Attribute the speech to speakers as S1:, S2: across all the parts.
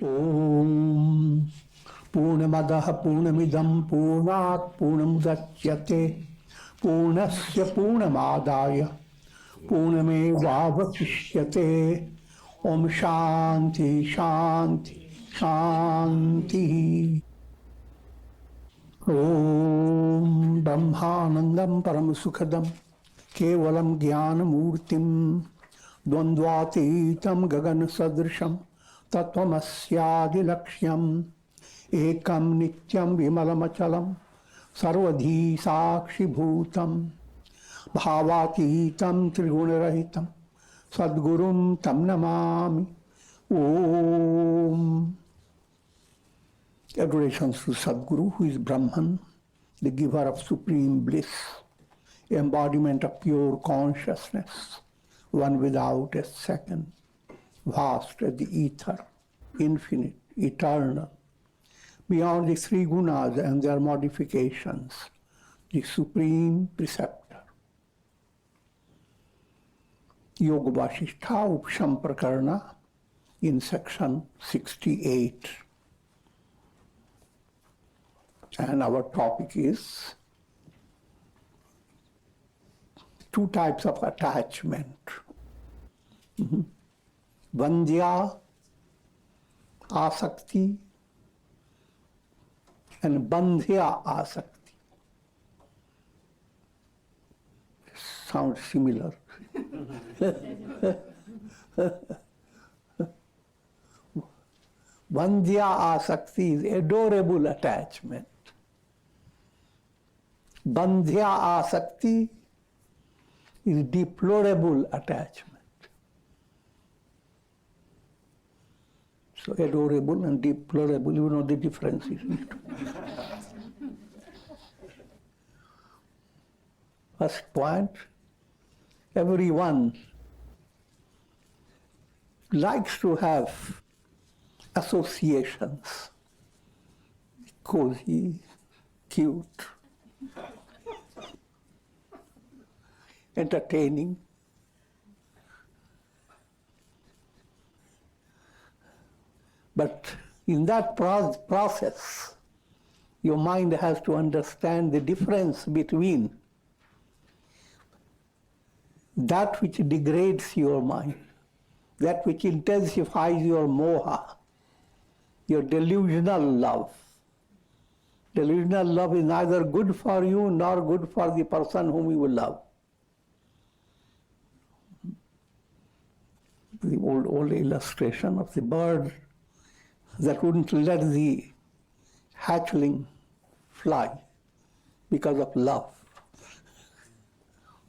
S1: Om Purnamadaha Purnamidam Purnat Purnamudachyate Purnasya Purnamadaya Purnamevavasishyate. Om Shanti Shanti Shanti. Om Brahmanandam Paramasukhadam Kevalam Jnanamurtim Dvandvatitam Gagan Sadrisham Tattvamasya Laksham Ekam Nityam Vimalamachalam Sarvadhi Sakshi Bhutam Bhavatitam Trigunarahitam Sadgurum Tam Namami. Om. Adorations to Sadguru, who is Brahman, the giver of supreme bliss, embodiment of pure consciousness, one without a second, vast as the ether, infinite, eternal, beyond the three gunas and their modifications, the supreme preceptor. Yoga Vasistha, Upashama Prakarana, in section 68. And our topic is two types of attachment. Vandya, asakti, and bandhya asakti. Sounds similar. Vandya asakti is adorable attachment. Bandhya asakti is deplorable attachment. So adorable and deplorable, you know the difference, isn't it? First point, everyone likes to have associations, cozy, cute, entertaining. But in that process, your mind has to understand the difference between that which degrades your mind, that which intensifies your moha, your delusional love. Delusional love is neither good for you nor good for the person whom you love. The old illustration of the bird that wouldn't let the hatchling fly because of love.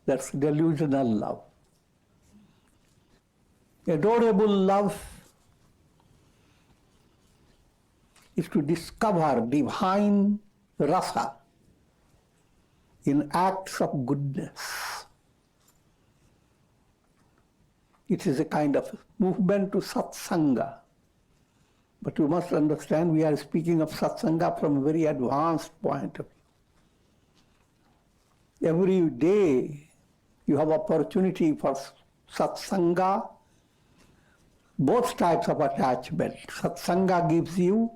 S1: That's delusional love. Adorable love is to discover divine rasa in acts of goodness. It is a kind of movement to satsanga. But you must understand, we are speaking of satsanga from a very advanced point of view. Every day you have opportunity for satsanga, both types of attachment. Satsanga gives you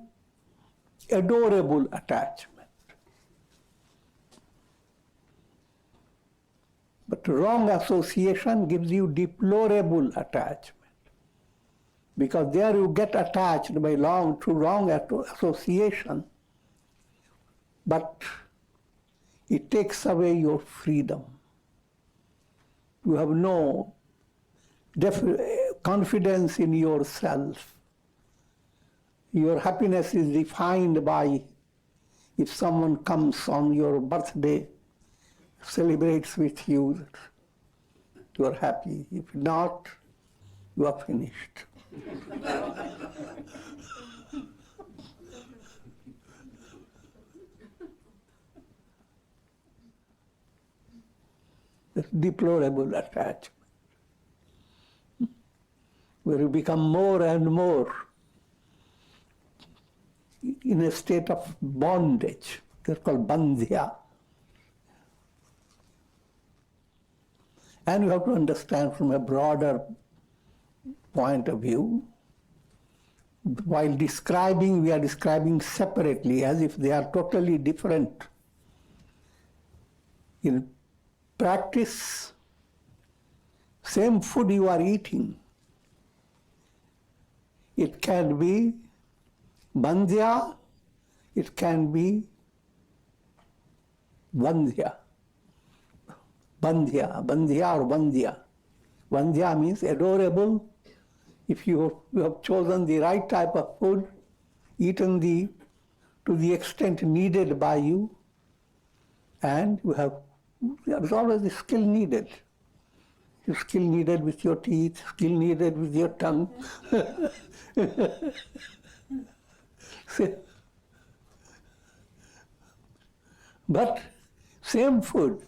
S1: adorable attachment. But wrong association gives you deplorable attachment. Because there you get attached by wrong association, but it takes away your freedom. You have no confidence in yourself. Your happiness is defined by if someone comes on your birthday, celebrates with you, you are happy. If not, you are finished. This deplorable attachment, where you become more and more in a state of bondage. They're called bandhya. And you have to understand from a broader point of view While describing, we are describing separately, as if they are totally different. In practice, same food you are eating, it can be bandhya, it can be bandhya. Bandhya or bandhya. Bandhya means adorable. If you have chosen the right type of food, eaten to the extent needed by you, and there is always a skill needed. Skill needed with your teeth, skill needed with your tongue. But same food,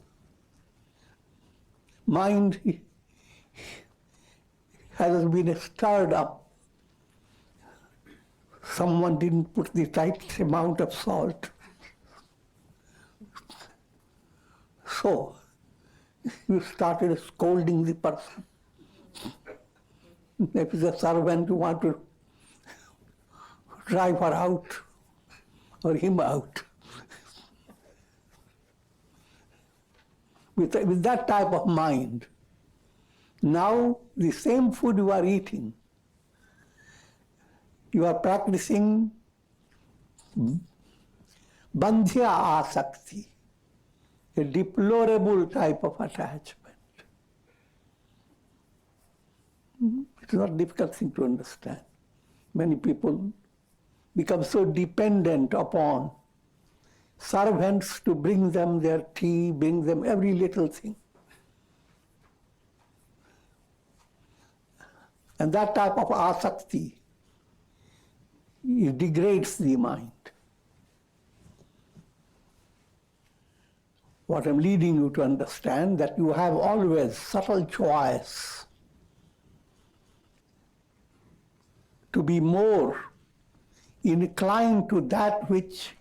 S1: mind has been stirred up. Someone didn't put the right amount of salt. So, you started scolding the person. If it's a servant, you want to drive her out or him out. With that type of mind, now the same food you are eating, you are practicing bandhya asakti, a deplorable type of attachment. It's not a difficult thing to understand. Many people become so dependent upon servants to bring them their tea, bring them every little thing. And that type of asakti, it degrades the mind. What I'm leading you to understand, that you have always subtle choice to be more inclined to that which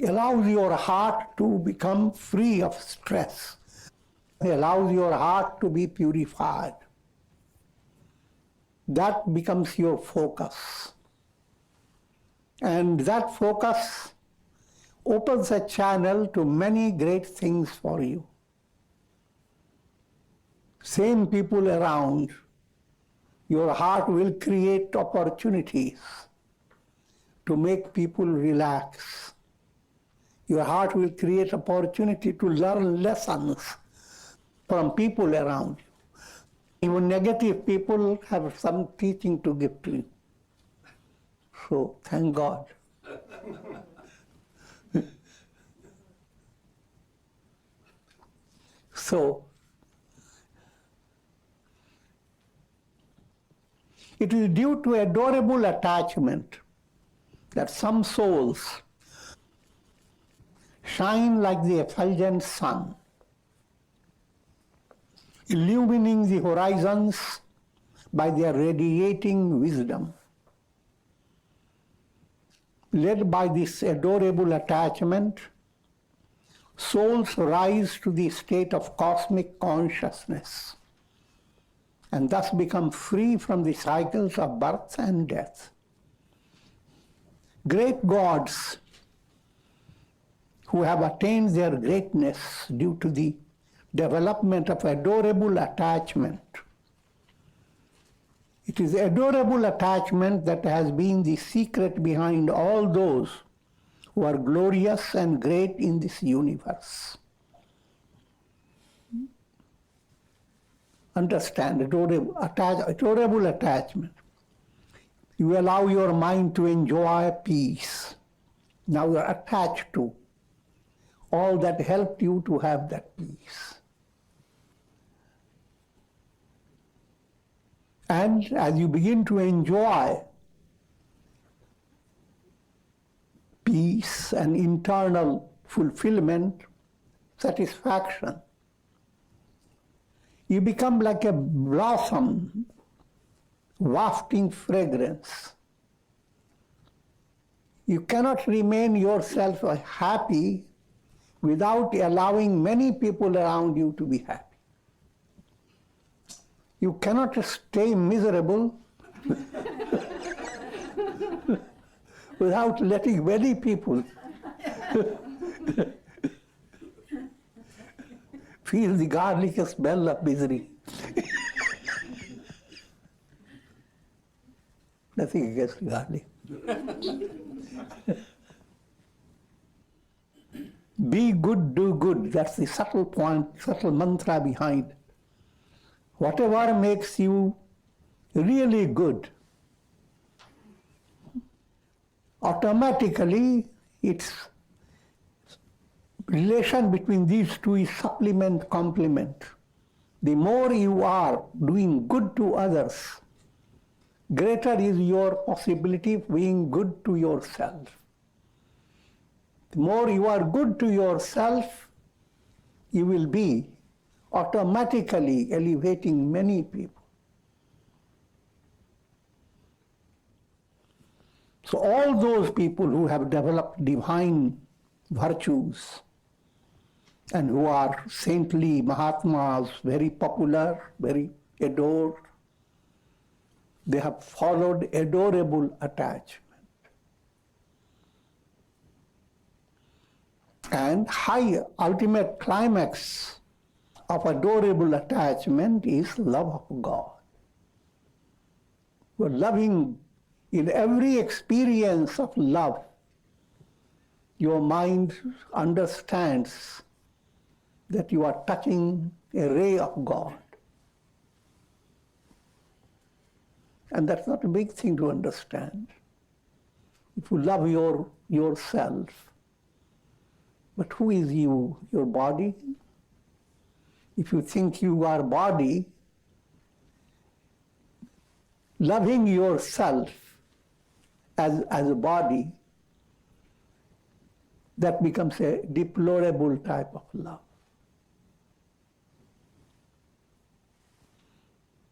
S1: allows your heart to become free of stress, allows your heart to be purified. That becomes your focus. And that focus opens a channel to many great things for you. Same people around, your heart will create opportunities to make people relax. Your heart will create opportunity to learn lessons from people around you. Even negative people have some teaching to give to you. So, thank God. So, it is due to adorable attachment that some souls shine like the effulgent sun, illumining the horizons by their radiating wisdom. Led by this adorable attachment, souls rise to the state of cosmic consciousness and thus become free from the cycles of birth and death. Great gods who have attained their greatness due to the development of adorable attachment. It is adorable attachment that has been the secret behind all those who are glorious and great in this universe. Understand, adorable attachment. You allow your mind to enjoy peace. Now you are attached to all that helped you to have that peace. And as you begin to enjoy peace and internal fulfillment, satisfaction, you become like a blossom wafting fragrance. You cannot remain yourself happy without allowing many people around you to be happy. You cannot stay miserable without letting many people feel the garlic smell of misery. Nothing against garlic. Be good, do good. That's the subtle point, subtle mantra behind. Whatever makes you really good, automatically its relation between these two is supplement, complement. The more you are doing good to others, greater is your possibility of being good to yourself. The more you are good to yourself, you will be automatically elevating many people. So all those people who have developed divine virtues and who are saintly Mahatmas, very popular, very adored, they have followed adorable attachment. And high ultimate climax of adorable attachment is love of God. We're loving in every experience of love. Your mind understands that you are touching a ray of God. And that's not a big thing to understand. If you love yourself, but who is you? Your body? If you think you are body, loving yourself as a body, that becomes a deplorable type of love.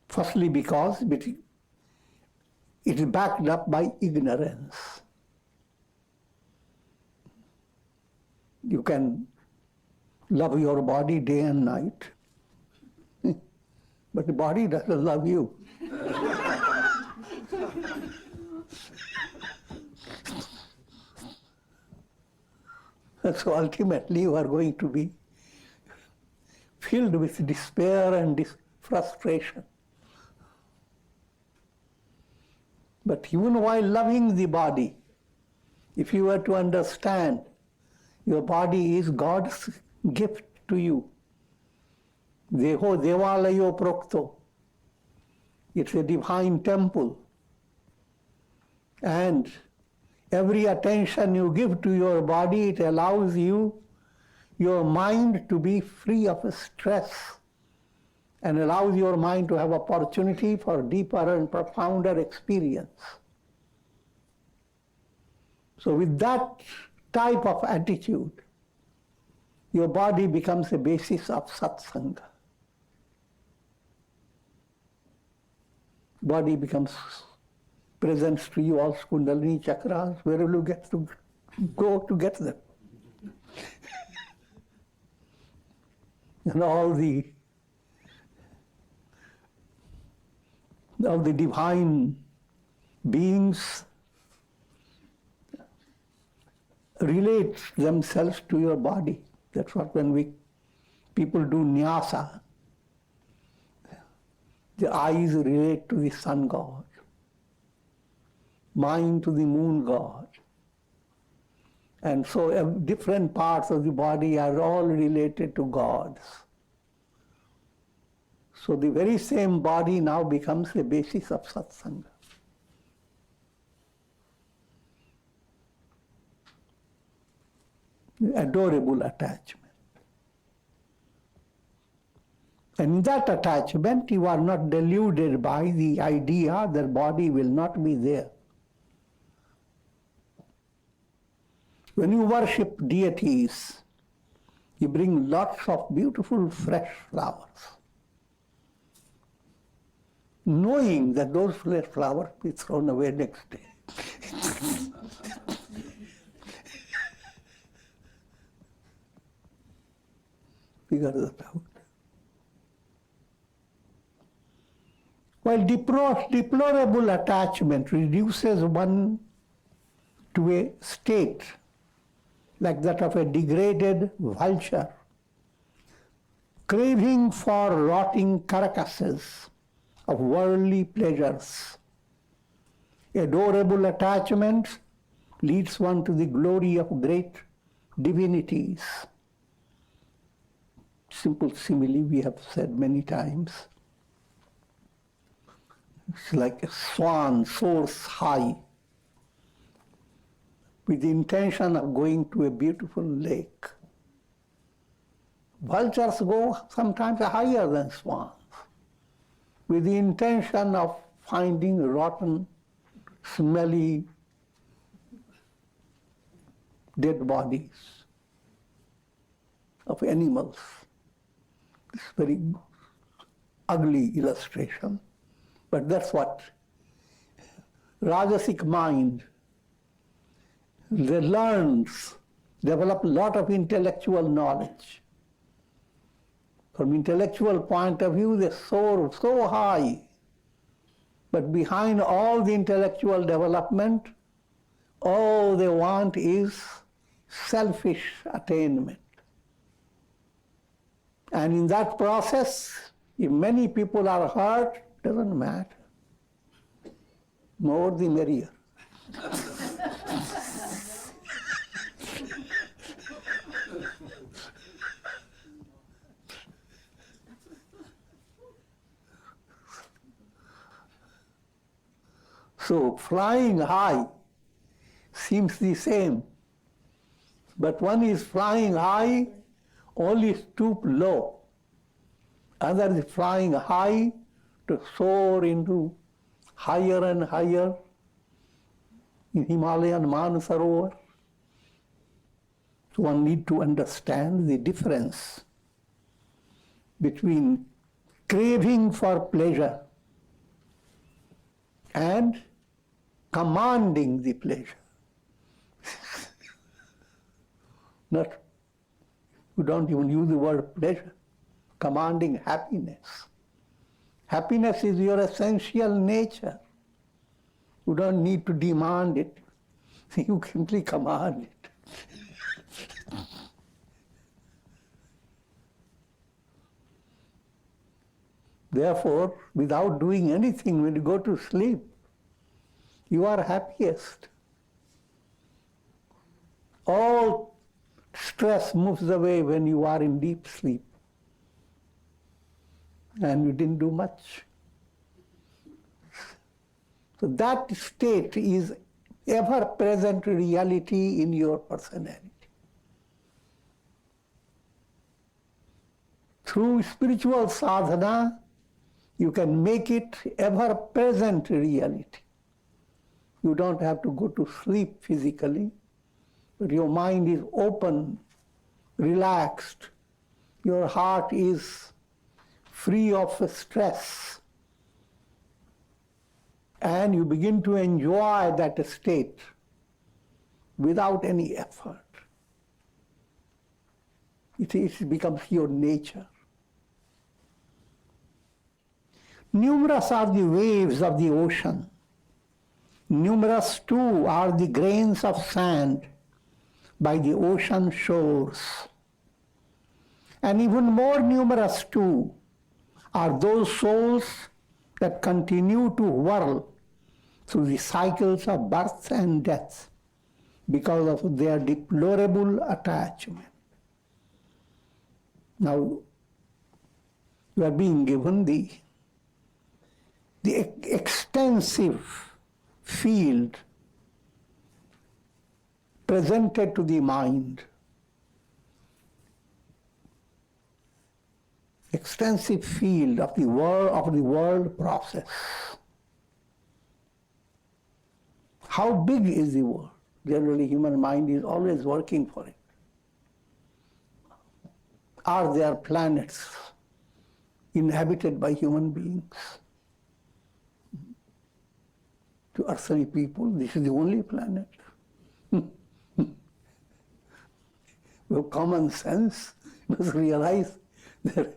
S1: Firstly, because it is backed up by ignorance. You can love your body day and night, but the body doesn't love you. So ultimately you are going to be filled with despair and frustration. But even while loving the body, if you were to understand your body is God's gift to you, Deho Devalayo Prokto, it's a divine temple, and every attention you give to your body, it allows your mind to be free of stress and allows your mind to have opportunity for deeper and profounder experience. So with that type of attitude, your body becomes a basis of satsanga. Body becomes presents to you all Kundalini chakras, where will you get to go to get them? And all the divine beings relate themselves to your body. That's what when people do nyasa, the eyes relate to the sun god, mind to the moon god. And so different parts of the body are all related to gods. So the very same body now becomes the basis of satsanga. Adorable attachment. And in that attachment, you are not deluded by the idea that body will not be there. When you worship deities, you bring lots of beautiful fresh flowers, knowing that those fresh flowers will be thrown away next day. Figure that out. While deplorable attachment reduces one to a state like that of a degraded vulture, craving for rotting carcasses of worldly pleasures. Adorable attachment leads one to the glory of great divinities. Simple simile we have said many times. It's like a swan soars high with the intention of going to a beautiful lake. Vultures go sometimes higher than swans with the intention of finding rotten, smelly, dead bodies of animals. It's a very ugly illustration, but that's what Rajasic mind learns, develop a lot of intellectual knowledge. From intellectual point of view, they soar so high, but behind all the intellectual development, all they want is selfish attainment. And in that process, if many people are hurt, doesn't matter. More the merrier. So flying high seems the same, but one is flying high, only stoop low. Other is flying high to soar into higher and higher in Himalayan Manasarovar. So one need to understand the difference between craving for pleasure and commanding the pleasure. Not, you don't even use the word pleasure, commanding happiness. Happiness is your essential nature. You don't need to demand it. You simply command it. Therefore, without doing anything, when you go to sleep, you are happiest. All stress moves away when you are in deep sleep. And you didn't do much. So that state is ever-present reality in your personality. Through spiritual sadhana, you can make it ever-present reality. You don't have to go to sleep physically, but your mind is open, relaxed. Your heart is free of stress. And you begin to enjoy that state without any effort. It becomes your nature. Numerous are the waves of the ocean. Numerous too are the grains of sand by the ocean shores. And even more numerous too are those souls that continue to whirl through the cycles of birth and death because of their deplorable attachment. Now, you are being given the extensive field presented to the mind, extensive field of the world process. How big is the world? Generally, human mind is always working for it. Are there planets inhabited by human beings? To earthly people, this is the only planet. With common sense, you must realize there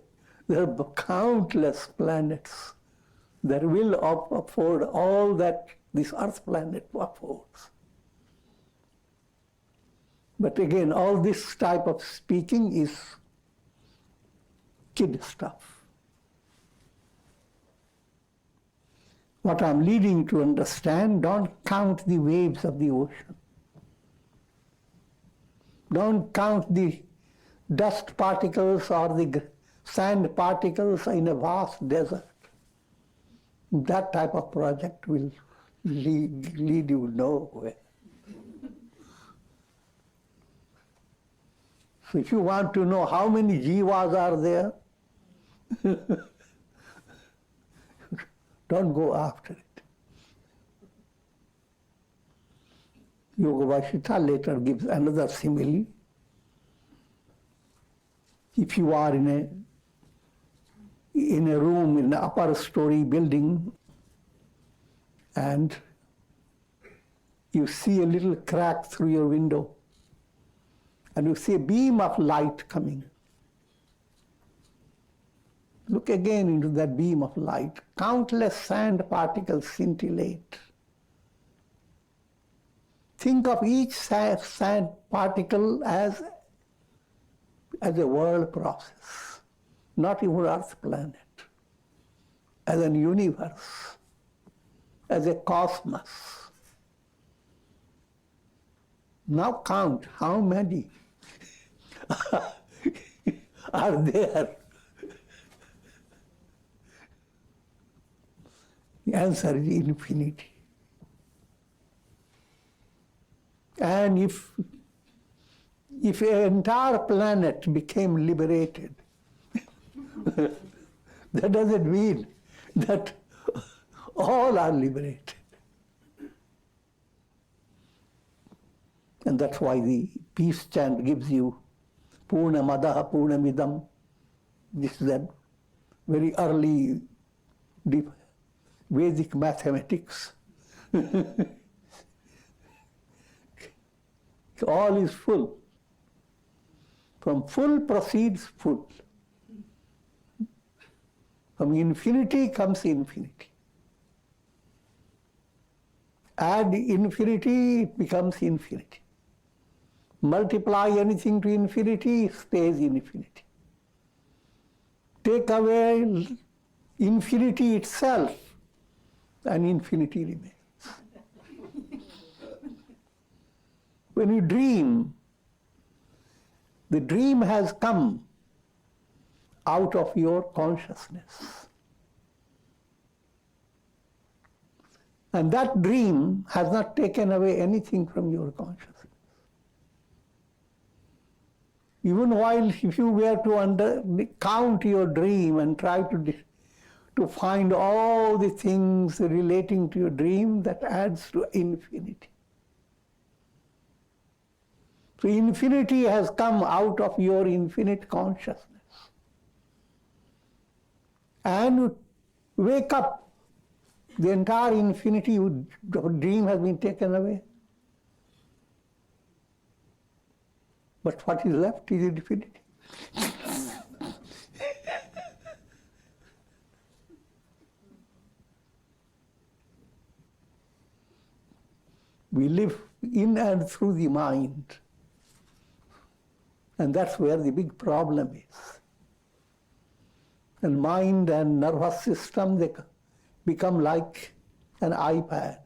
S1: are countless planets that will afford all that this earth planet affords. But again, all this type of speaking is kid stuff. What I'm leading to understand, don't count the waves of the ocean. Don't count the dust particles or the sand particles in a vast desert. That type of project will lead you nowhere. So if you want to know how many jivas are there, don't go after it. Yoga Vasistha later gives another simile. If you are in a room in an upper story building and you see a little crack through your window and you see a beam of light coming. Look again into that beam of light. Countless sand particles scintillate. Think of each sand particle as a world process, not even Earth planet, as an universe, as a cosmos. Now count how many are there. The answer is infinity. And if an entire planet became liberated, that doesn't mean that all are liberated. And that's why the peace chant gives you Purna Madaha Purna Midam. This is that very early deep Vedic mathematics. All is full. From full proceeds full. From infinity comes infinity. Add infinity, it becomes infinity. Multiply anything to infinity, it stays infinity. Take away infinity itself, and infinity remains. When you dream, the dream has come out of your consciousness. And that dream has not taken away anything from your consciousness. Even while if you were to count your dream and try to find all the things relating to your dream, that adds to infinity. So infinity has come out of your infinite consciousness. And you wake up, the entire infinity, your dream has been taken away. But what is left is infinity. We live in and through the mind. And that's where the big problem is. And mind and nervous system, they become like an iPad,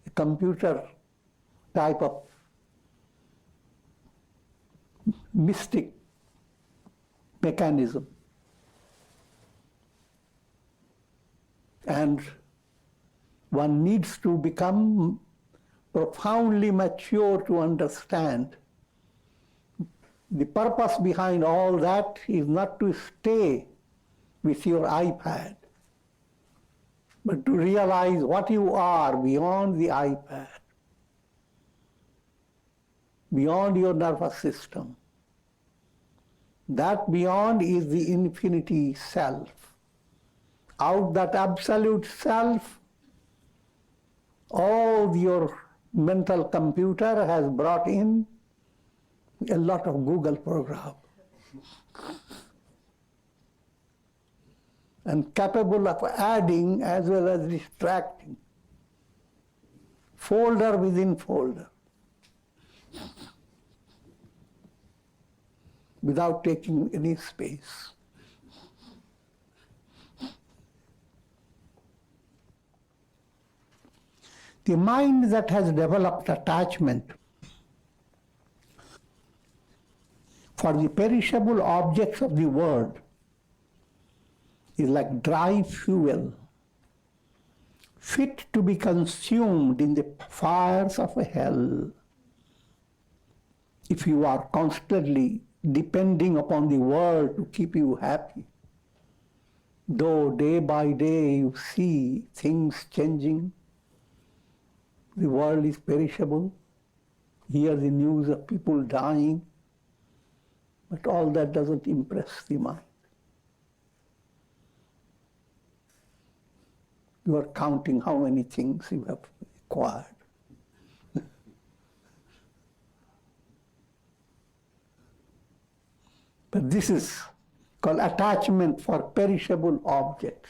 S1: a computer type of mystic mechanism. And one needs to become profoundly mature to understand the purpose behind all that is not to stay with your iPad, but to realize what you are beyond the iPad, beyond your nervous system. That beyond is the infinity self. Out that absolute self, all your mental computer has brought in a lot of Google program and capable of adding as well as without taking any space. The mind that has developed attachment for the perishable objects of the world is like dry fuel, fit to be consumed in the fires of hell. If you are constantly depending upon the world to keep you happy, though day by day you see things changing, the world is perishable, hear the news of people dying, but all that doesn't impress the mind. You are counting how many things you have acquired. But this is called attachment for perishable objects.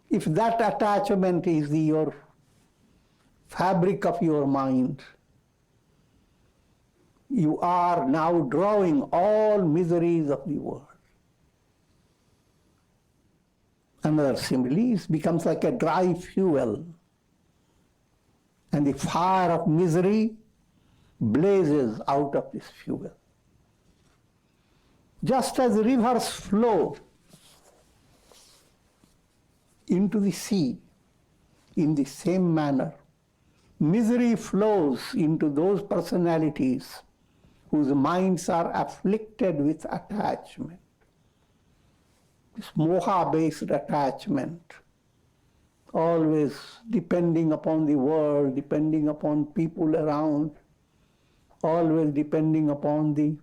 S1: If that attachment is your fabric of your mind, you are now drawing all miseries of the world. Another simile, it becomes like a dry fuel, and the fire of misery blazes out of this fuel. Just as rivers flow into the sea, in the same manner, misery flows into those personalities whose minds are afflicted with attachment. This moha-based attachment, always depending upon the world, depending upon people around, always depending upon the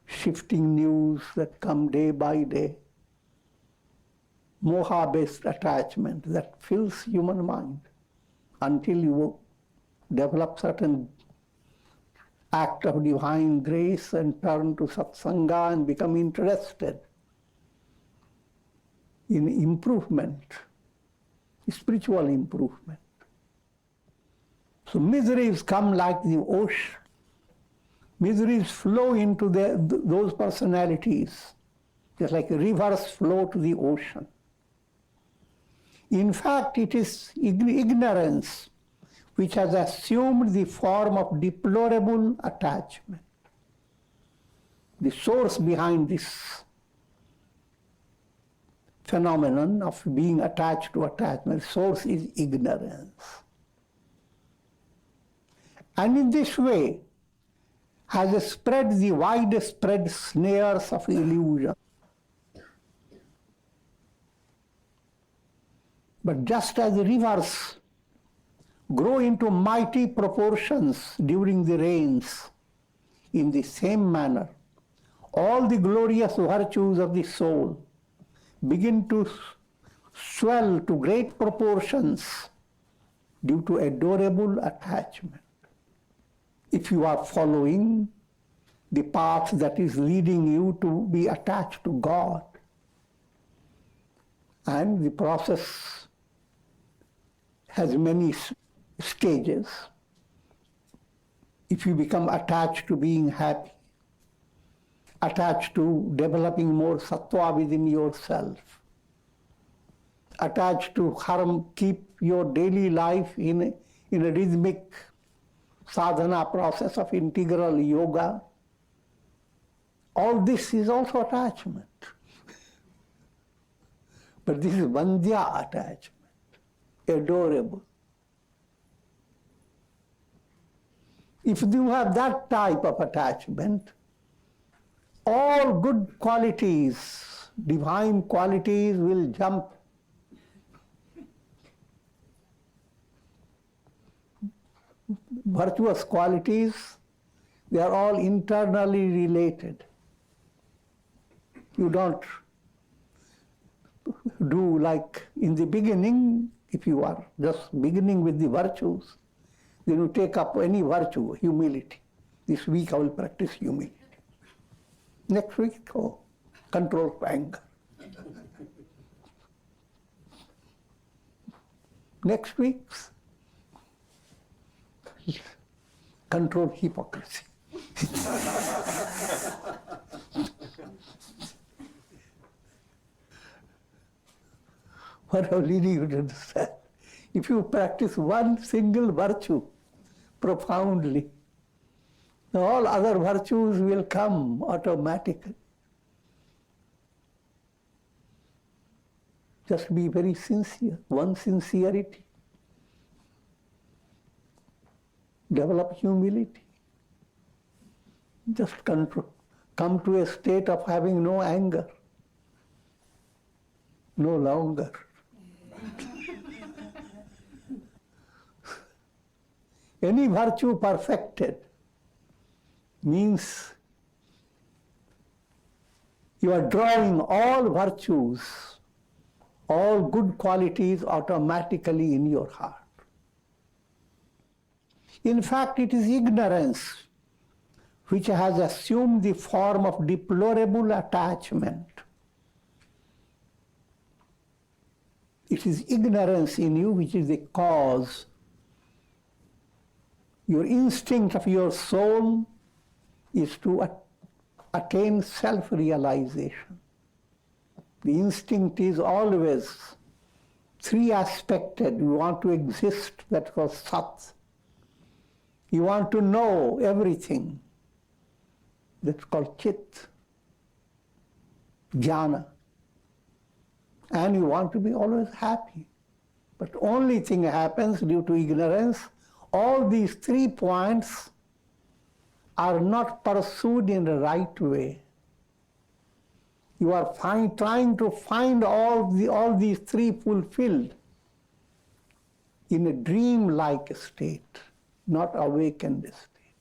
S1: shifting news that come day by day. Moha-based attachment that fills human mind until you develop certain act of divine grace and turn to satsanga and become interested in improvement, spiritual improvement. So miseries come like the ocean. Miseries flow into those personalities, just like rivers flow to the ocean. In fact, it is ignorance which has assumed the form of deplorable attachment. The source behind this phenomenon of being attached to attachment, the source is ignorance. And in this way has spread the widespread snares of illusion. But just as rivers grow into mighty proportions during the rains, in the same manner, all the glorious virtues of the soul begin to swell to great proportions due to adorable attachment. If you are following the path that is leading you to be attached to God, and the process has many stages. If you become attached to being happy, attached to developing more sattva within yourself, attached to keep your daily life in a rhythmic sadhana process of integral yoga, all this is also attachment. But this is vandhya attachment, adorable. If you have that type of attachment, all good qualities, divine qualities will jump. Virtuous qualities, they are all internally related. You don't do like in the beginning, if you are just beginning with the virtues, then you take up any virtue, humility. This week I will practice humility. Next week, control anger. Next week, control hypocrisy. What I'm leading you to understand. If you practice one single virtue profoundly, all other virtues will come automatically. Just be very sincere, one sincerity. Develop humility. Just come to a state of having no anger, no longer. Any virtue perfected means you are drawing all virtues, all good qualities automatically in your heart. In fact, it is ignorance which has assumed the form of deplorable attachment. It is ignorance in you which is the cause. Your instinct of your soul is to attain self-realization. The instinct is always three-aspected. You want to exist, that was Sat. You want to know everything, that's called Chit, Jnana. And you want to be always happy. But only thing happens due to ignorance, all these 3 points are not pursued in the right way. You are trying to find all these 3 fulfilled in a dream-like state, not awakened state.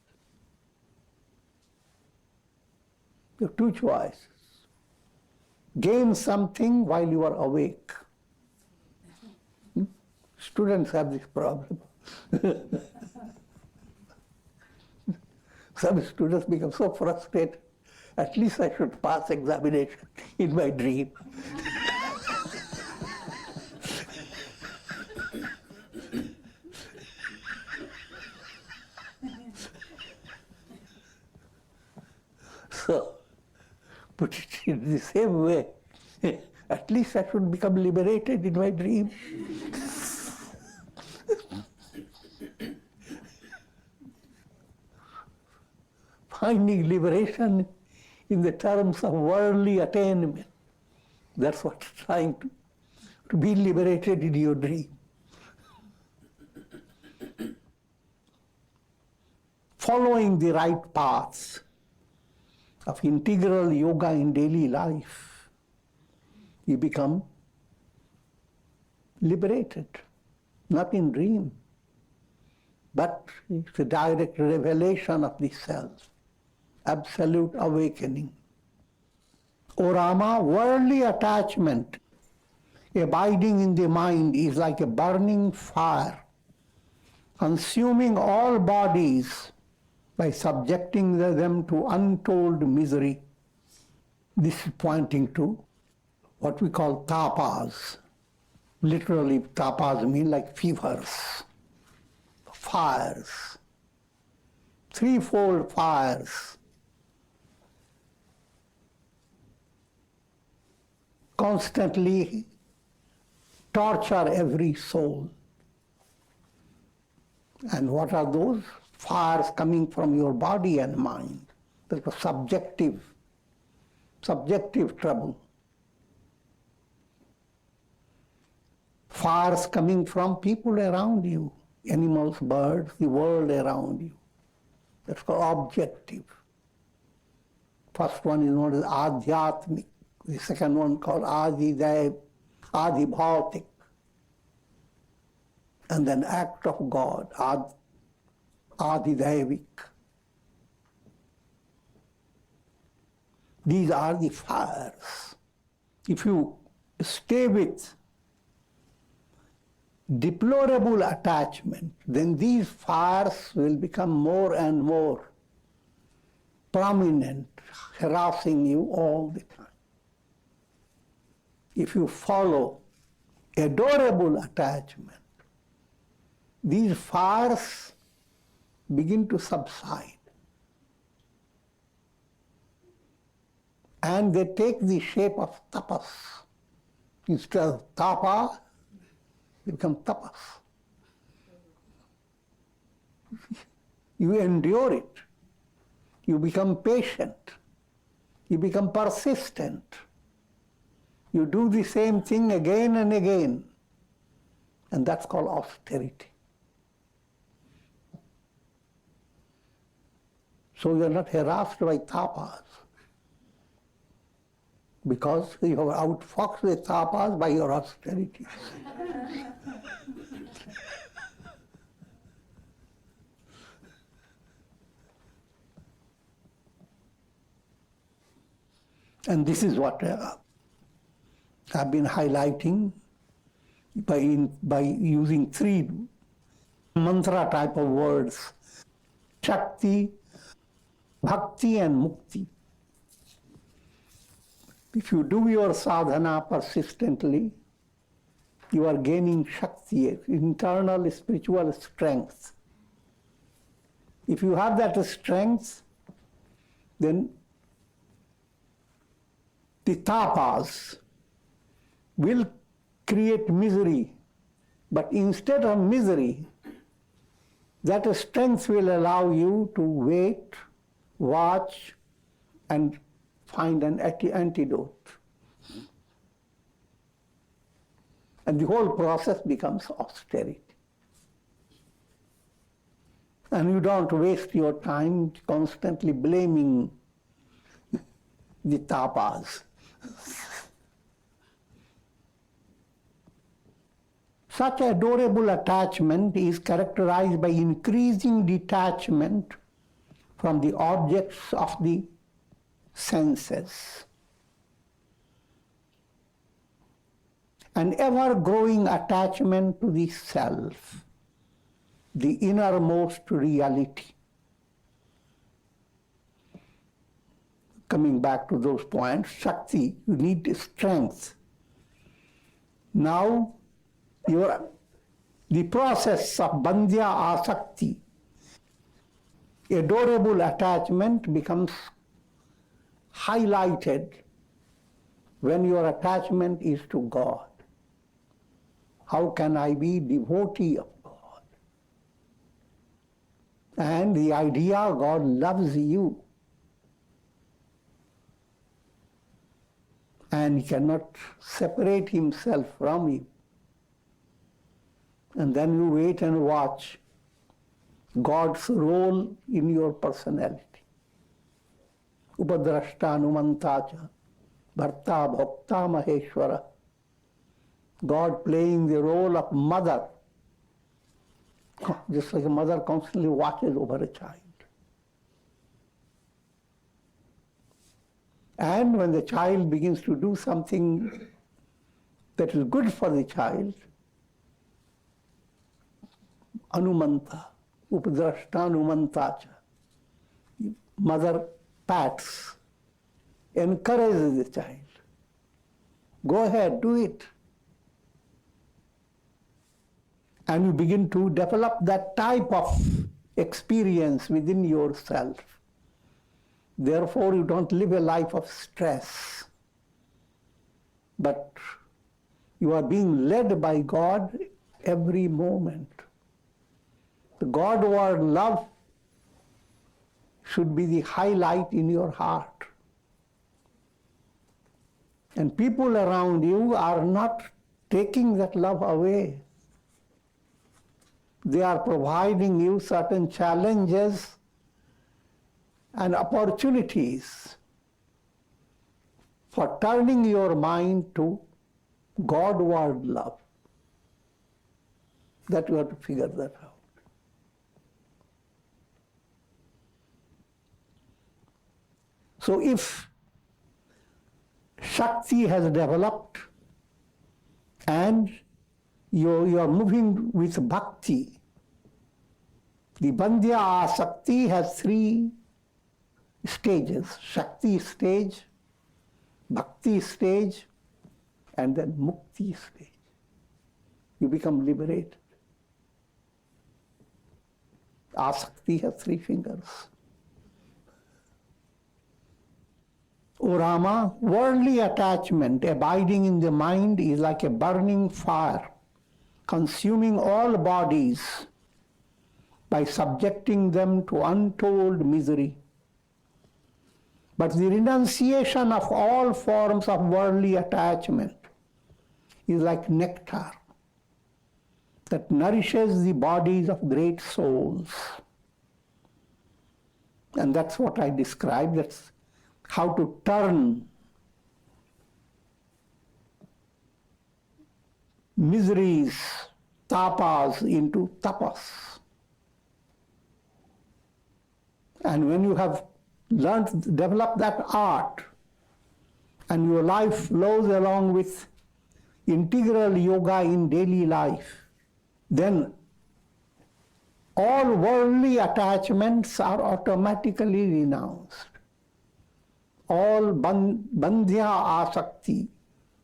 S1: You have 2 choices. Gain something while you are awake. Students have this problem. Some students become so frustrated, at least I should pass examination in my dream. So, put it in the same way, at least I should become liberated in my dream. Finding liberation in the terms of worldly attainment. That's what trying to be liberated in your dream. Following the right paths of integral yoga in daily life, you become liberated, not in dream, but it's a direct revelation of the self. Absolute awakening. O Rama, worldly attachment abiding in the mind is like a burning fire, consuming all bodies by subjecting them to untold misery. This is pointing to what we call tapas. Literally, tapas mean like fevers, fires, threefold fires. Constantly torture every soul. And what are those? Fires coming from your body and mind. That's a subjective trouble. Fires coming from people around you, animals, birds, the world around you. That's called objective. First one is known as adhyatmic. The second one called adibhautik. And then act of God, adidevik. These are the fires. If you stay with deplorable attachment, then these fires will become more and more prominent, harassing you all the time. If you follow adorable attachment, these fires begin to subside. And they take the shape of tapas. Instead of tapa, you become tapas. You endure it. You become patient. You become persistent. You do the same thing again and again. And that's called austerity. So you are not harassed by tapas, because you have outfoxed the tapas by your austerities. And this is what I've been highlighting by using three mantra type of words: Shakti, Bhakti and Mukti. If you do your sadhana persistently, you are gaining Shakti, internal spiritual strength. If you have that strength, then the tapas will create misery, but instead of misery, that strength will allow you to wait, watch, and find an antidote. And the whole process becomes austerity. And you don't waste your time constantly blaming the tapas. Such adorable attachment is characterized by increasing detachment from the objects of the senses. An ever-growing attachment to the self, the innermost reality. Coming back to those points, Shakti, you need strength. Now, the process of bandhya asakti, adorable attachment, becomes highlighted when your attachment is to God. How can I be devotee of God? And the idea God loves you. And he cannot separate himself from you. And then you wait and watch God's role in your personality. Upadrashta anumantacha, bharta bhokta maheshwara. God playing the role of mother, just like a mother constantly watches over a child. And when the child begins to do something that is good for the child, anumanta, upadrashta anumantacha, mother pats, encourages the child. Go ahead, do it. And you begin to develop that type of experience within yourself. Therefore, you don't live a life of stress, but you are being led by God every moment. The Godward love should be the highlight in your heart. And people around you are not taking that love away. They are providing you certain challenges and opportunities for turning your mind to Godward love. That you have to figure that out. So if Shakti has developed and you are moving with Bhakti, the Bandhya Asakti has three stages: Shakti stage, Bhakti stage, and then Mukti stage. You become liberated. Asakti has three fingers. O Rama, worldly attachment abiding in the mind is like a burning fire, consuming all bodies by subjecting them to untold misery. But the renunciation of all forms of worldly attachment is like nectar that nourishes the bodies of great souls. And that's what I described. That's how to turn miseries, tapas, into tapas. And when you have learned, developed that art, and your life flows along with integral yoga in daily life, then all worldly attachments are automatically renounced. All bandhya asakti,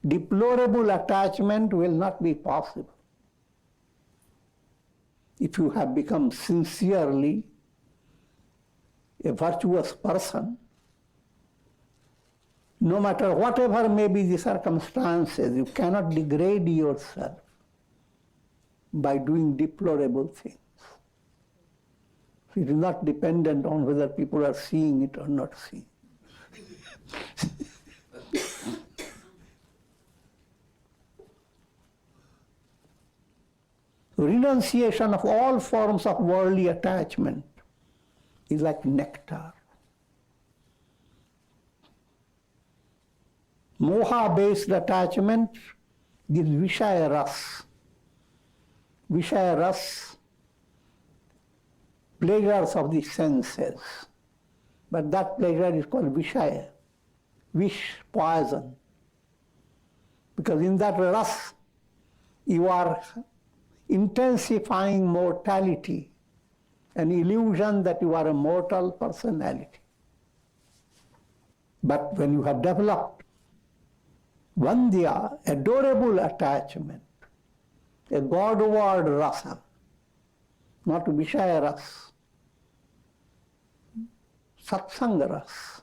S1: deplorable attachment will not be possible. If you have become sincerely a virtuous person, no matter whatever may be the circumstances, you cannot degrade yourself by doing deplorable things. It is not dependent on whether people are seeing it or not seeing it. Renunciation of all forms of worldly attachment is like nectar. Moha-based attachment gives Vishaya ras. Vishaya ras, pleasures of the senses. But that pleasure is called Vishaya, wish, poison. Because in that ras, you are intensifying mortality, an illusion that you are a mortal personality. But when you have developed Vandhya, adorable attachment, a Godward rasa, not Vishaya ras, Satsanga ras.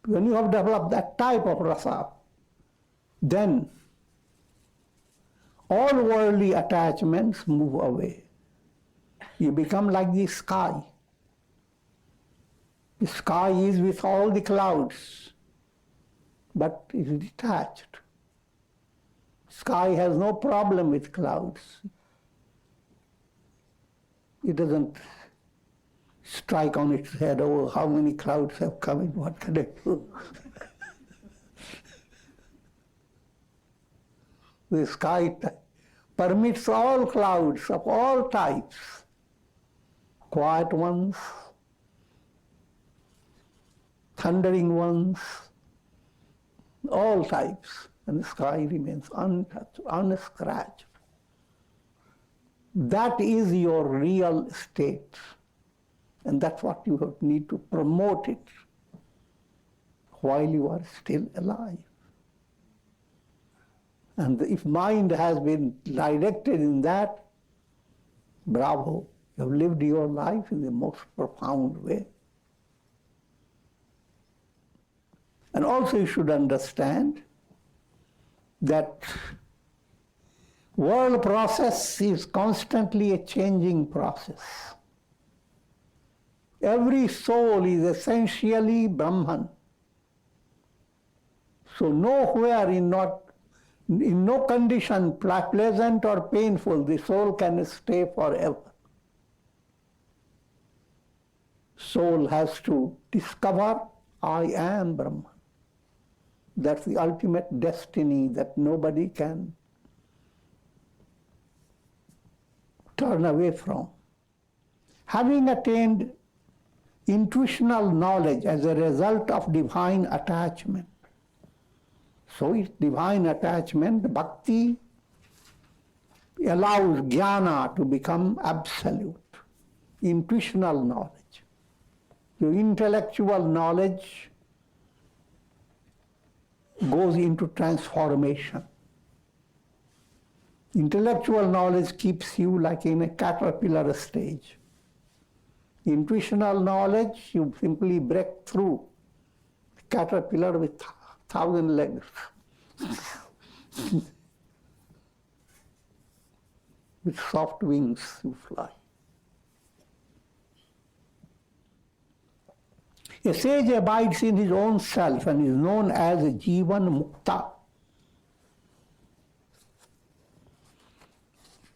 S1: When you have developed that type of rasa, then all worldly attachments move away. You become like the sky. The sky is with all the clouds, but it is detached. Sky has no problem with clouds. It doesn't strike on its head, oh, how many clouds have come in, what can I do? The sky permits all clouds of all types, quiet ones, thundering ones, all types, and the sky remains untouched, unscratched. That is your real state, and that's what you need to promote it while you are still alive. And if mind has been directed in that, bravo, you have lived your life in the most profound way. And also you should understand that world process is constantly a changing process. Every soul is essentially Brahman. So nowhere in no condition, pleasant or painful, the soul can stay forever. Soul has to discover, I am Brahman. That's the ultimate destiny that nobody can turn away from. Having attained intuitional knowledge as a result of divine attachment, so it's divine attachment, bhakti allows jnana to become absolute, intuitional knowledge. Your intellectual knowledge goes into transformation. Intellectual knowledge keeps you like in a caterpillar stage. Intuitional knowledge, you simply break through caterpillar with 1,000 legs. With soft wings you fly. A sage abides in his own self and is known as a Jivan Mukta,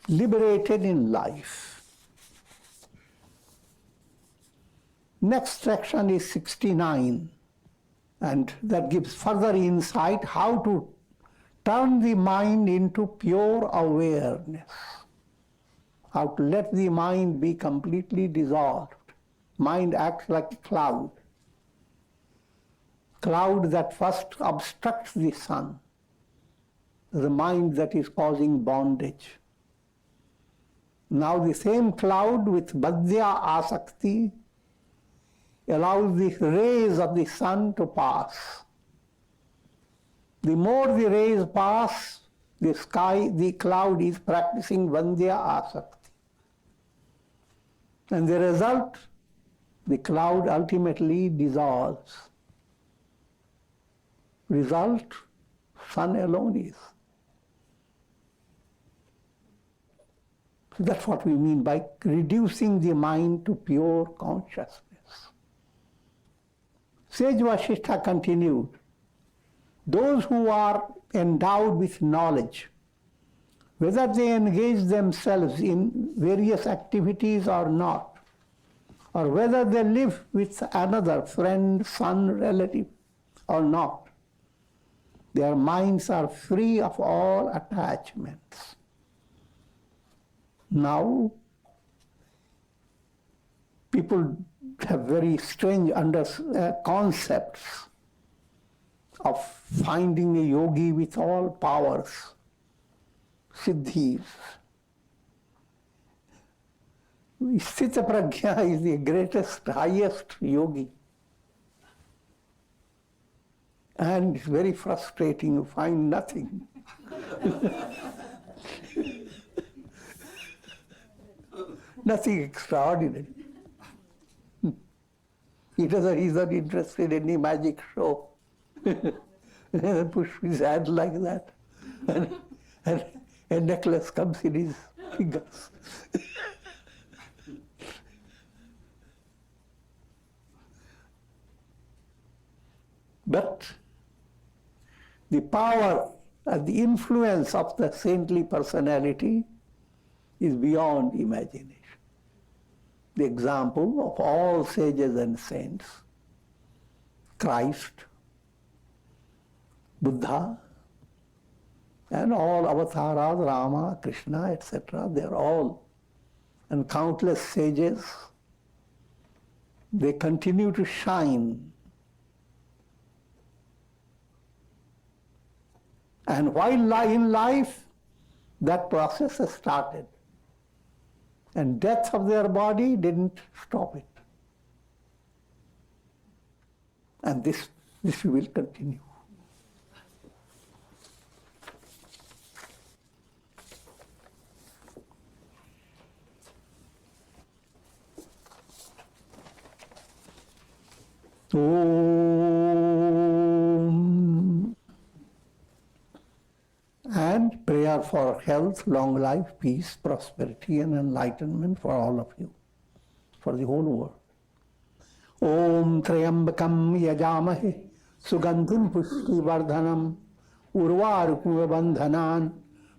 S1: liberated in life. Next section is 69, and that gives further insight how to turn the mind into pure awareness, how to let the mind be completely dissolved. Mind acts like a cloud that first obstructs the sun, the mind that is causing bondage. Now the same cloud with Badhya Asakti allows the rays of the sun to pass. The more the rays pass, the cloud is practicing Vandya Asakti. And the result, the cloud ultimately dissolves. Result, sun alone is. So that's what we mean by reducing the mind to pure consciousness. Sage Vasishtha continued, those who are endowed with knowledge, whether they engage themselves in various activities or not, or whether they live with another friend, son, relative or not, their minds are free of all attachments. Now, people have very strange concepts of finding a yogi with all powers, siddhis. Sthita prajna is the greatest, highest yogi. And it's very frustrating, you find nothing. Nothing extraordinary. He's not interested in any magic show. Push his hand like that, and a necklace comes in his fingers. But the power and the influence of the saintly personality is beyond imagination. The example of all sages and saints, Christ, Buddha, and all avatars, Rama, Krishna, etc., they're all, and countless sages, they continue to shine. And while in life, that process has started. And death of their body didn't stop it. And this will continue. Om. And prayer for health, long life, peace, prosperity and enlightenment for all of you, for the whole world. Om Trayambakam Yajamahe Sugandhim Pushti Vardhanam Urvarukum Bandhanan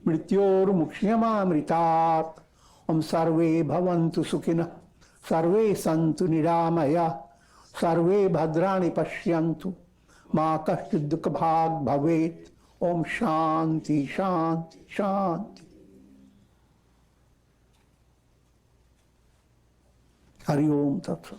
S1: Mrityor Mukshyamamritat Om Sarve Bhavantu Sukhina Sarve Santu Niramaya Sarve Bhadrani Pashyantu Ma Kashchid Dukha Bhag Bhavet Om Shanti, Shanti, Shanti. Hari Om Tat Sat.